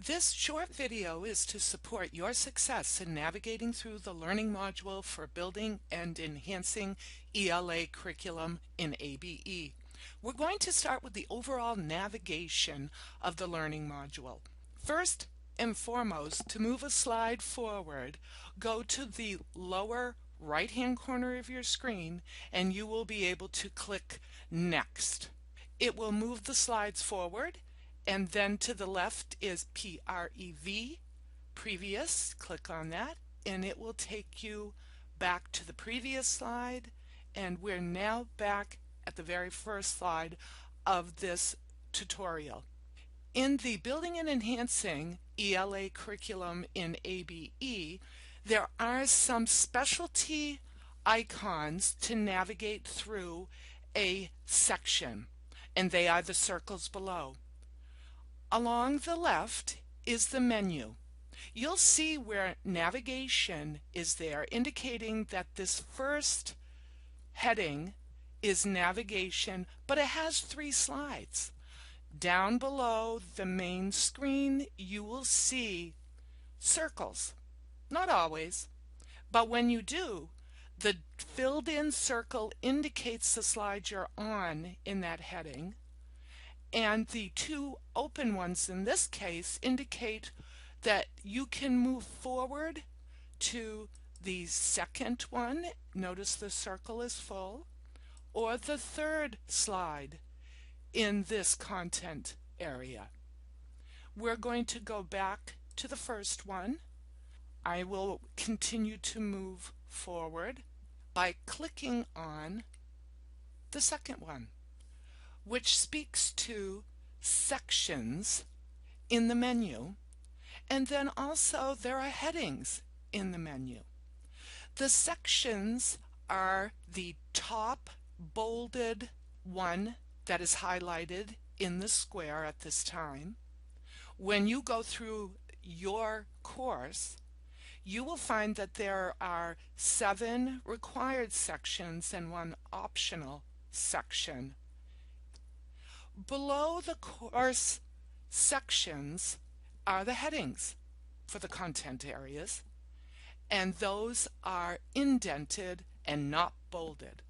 This short video is to support your success in navigating through the learning module for building and enhancing ELA curriculum in ABE. We're going to start with the overall navigation of the learning module. First and foremost, to move a slide forward, go to the lower right-hand corner of your screen and you will be able to click Next. It will move the slides forward, and then to the left is PREV, previous. Click on that and it will take you back to the previous slide, and we're now back at the very first slide of this tutorial. In the Building and Enhancing ELA curriculum in ABE, there are some specialty icons to navigate through a section, and they are the circles below. Along the left is the menu. You'll see where navigation is there, indicating that this first heading is navigation, but it has 3 slides. Down below the main screen, you will see circles. Not always, but when you do, the filled-in circle indicates the slide you're on in that heading, and the 2 open ones in this case indicate that you can move forward to the second one. Notice the circle is full, or the 3rd slide in this content area. We're going to go back to the first one. I will continue to move forward by clicking on the second one, which speaks to sections in the menu, and then also there are headings in the menu. The sections are the top bolded one that is highlighted in the square at this time. When you go through your course, you will find that there are 7 required sections and 1 optional section. Below the course sections are the headings for the content areas, and those are indented and not bolded.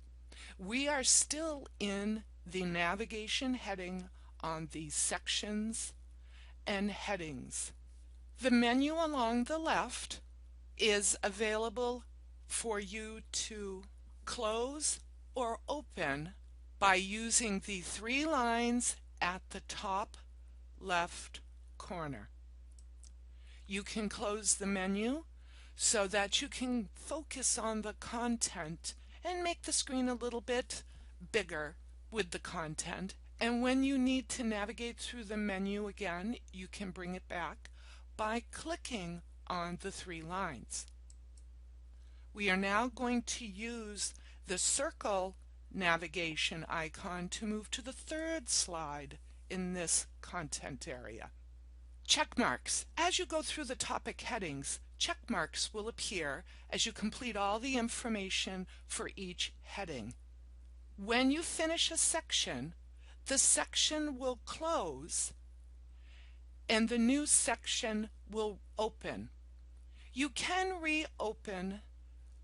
We are still in the navigation heading on the sections and headings. The menu along the left is available for you to close or open by using the 3 lines at the top left corner. You can close the menu so that you can focus on the content and make the screen a little bit bigger with the content. And when you need to navigate through the menu again, you can bring it back by clicking on the 3 lines. We are now going to use the circle navigation icon to move to the 3rd slide in this content area. Check marks. As you go through the topic headings, check marks will appear as you complete all the information for each heading. When you finish a section, the section will close and the new section will open. You can reopen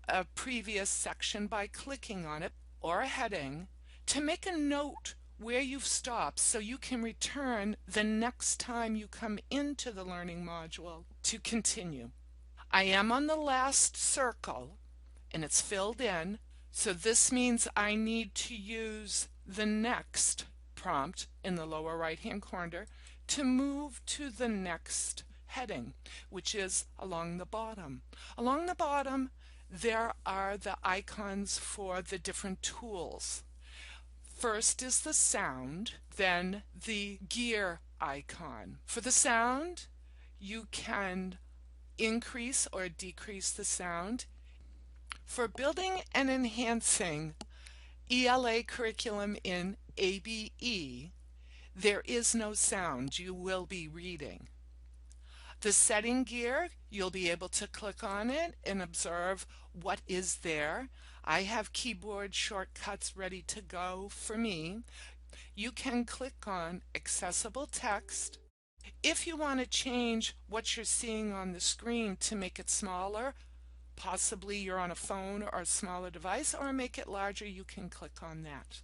a previous section by clicking on it or a heading to make a note where you've stopped so you can return the next time you come into the learning module to continue. I am on the last circle and it's filled in, so this means I need to use the next prompt in the lower right hand corner to move to the next heading, which is along the bottom. Along the bottom there are the icons for the different tools. First is the sound, then the gear icon. For the sound, you can increase or decrease the sound. For building and enhancing ELA curriculum in ABE, there is no sound. You will be reading. The setting gear, you'll be able to click on it and observe what is there. I have keyboard shortcuts ready to go for me. You can click on accessible text. If you want to change what you're seeing on the screen to make it smaller, possibly you're on a phone or a smaller device, or make it larger, you can click on that.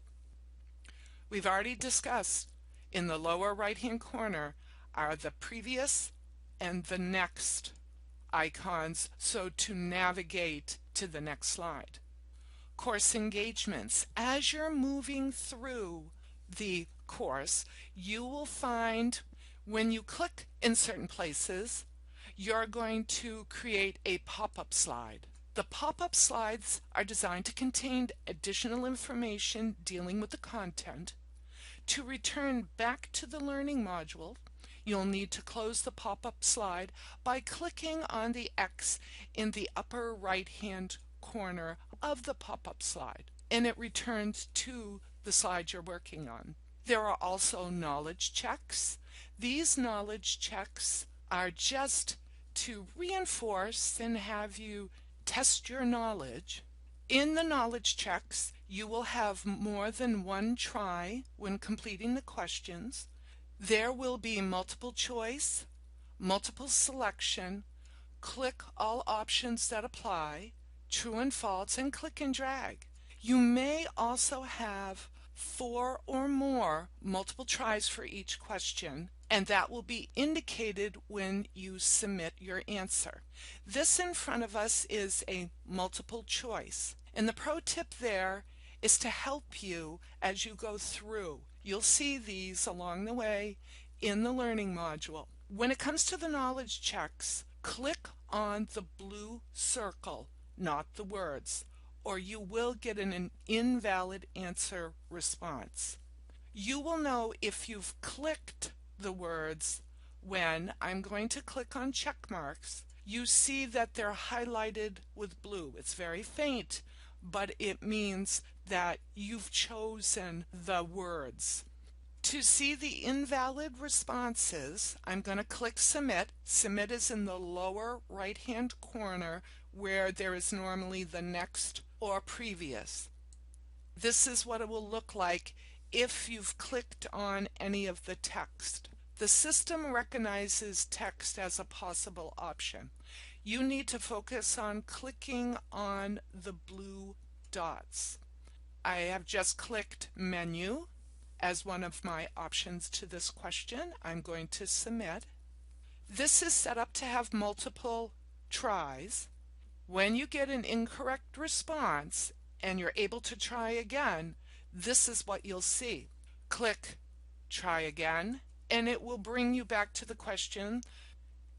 We've already discussed in the lower right-hand corner are the previous and the next icons, so to navigate to the next slide. Course engagements. As you're moving through the course, you will find when you click in certain places, you're going to create a pop-up slide. The pop-up slides are designed to contain additional information dealing with the content. To return back to the learning module, you'll need to close the pop-up slide by clicking on the X in the upper right-hand corner of the pop-up slide, and it returns to the slide you're working on. There are also knowledge checks. These knowledge checks are just to reinforce and have you test your knowledge. In the knowledge checks, you will have more than one try when completing the questions. There will be multiple choice, multiple selection, click all options that apply, true and false, and click and drag. You may also have 4 or more multiple tries for each question, and that will be indicated when you submit your answer. This in front of us is a multiple choice, and the pro tip there is to help you as you go through. You'll see these along the way in the learning module. When it comes to the knowledge checks, click on the blue circle, not the words, or you will get an invalid answer response. You will know if you've clicked the words when I'm going to click on check marks. You see that they're highlighted with blue. It's very faint, but it means that you've chosen the words. To see the invalid responses, I'm going to click Submit. Submit is in the lower right-hand corner where there is normally the next or previous. This is what it will look like if you've clicked on any of the text. The system recognizes text as a possible option. You need to focus on clicking on the blue dots. I have just clicked Menu as one of my options to this question. I'm going to submit. This is set up to have multiple tries. When you get an incorrect response and you're able to try again, this is what you'll see. Click Try Again, and it will bring you back to the question,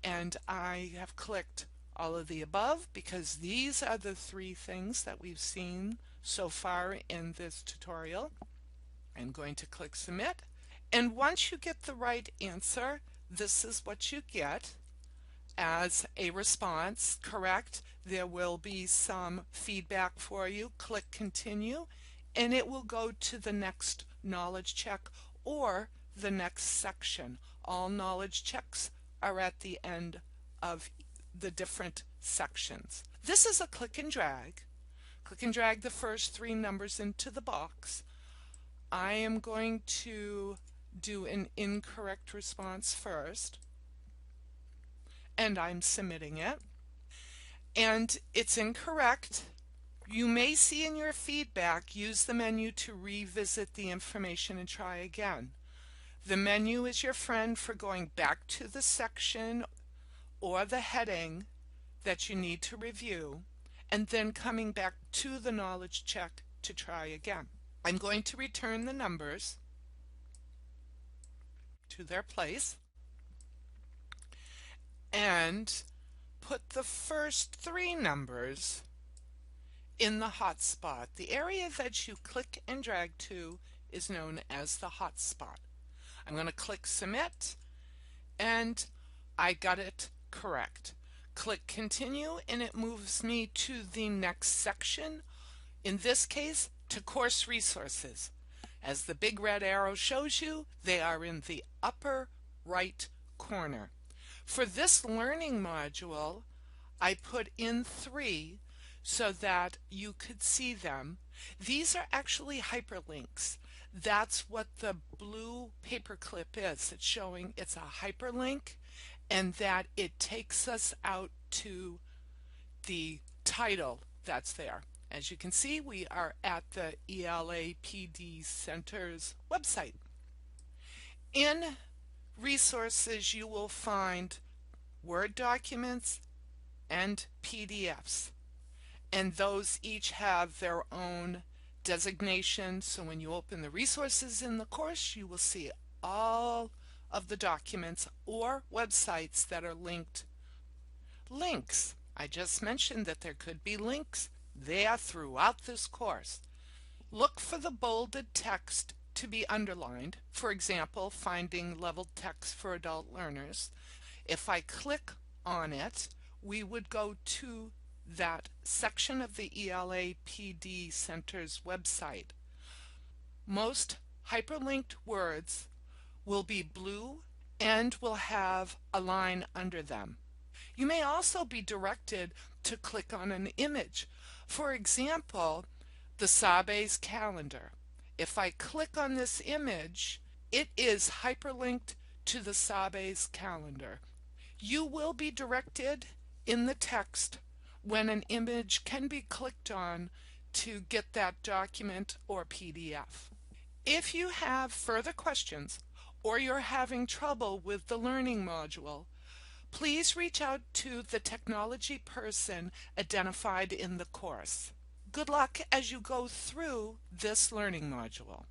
and I have clicked all of the above because these are the 3 things that we've seen so far in this tutorial. I'm going to click Submit, and once you get the right answer, this is what you get as a response. Correct. There will be some feedback for you. Click Continue, and it will go to the next knowledge check or the next section. All knowledge checks are at the end of the different sections. This is a click and drag. Click and drag the first 3 numbers into the box. I am going to do an incorrect response first, and I'm submitting it. And it's incorrect. You may see in your feedback, use the menu to revisit the information and try again. The menu is your friend for going back to the section or the heading that you need to review, and then coming back to the knowledge check to try again. I'm going to return the numbers to their place and put the first 3 numbers in the hotspot. The area that you click and drag to is known as the hotspot. I'm going to click Submit, and I got it correct. Click Continue, and it moves me to the next section. In this case, to Course Resources. As the big red arrow shows you, they are in the upper right corner. For this learning module, I put in 3 so that you could see them. These are actually hyperlinks That's what the blue paperclip is. It's showing it's a hyperlink and that it takes us out to the title that's there. As you can see, we are at the ELA PD Center's website. In resources, you will find Word documents and PDFs, and those each have their own designation. So when you open the resources in the course, you will see all of the documents or websites that are linked. Links. I just mentioned that there could be links there throughout this course. Look for the bolded text to be underlined. For example, finding level text for adult learners. If I click on it, we would go to that section of the ELA PD Center's website. Most hyperlinked words will be blue and will have a line under them. You may also be directed to click on an image. For example, the SABES calendar. If I click on this image, it is hyperlinked to the SABES calendar. You will be directed in the text when an image can be clicked on to get that document or PDF. If you have further questions or you're having trouble with the learning module, please reach out to the technology person identified in the course. Good luck as you go through this learning module.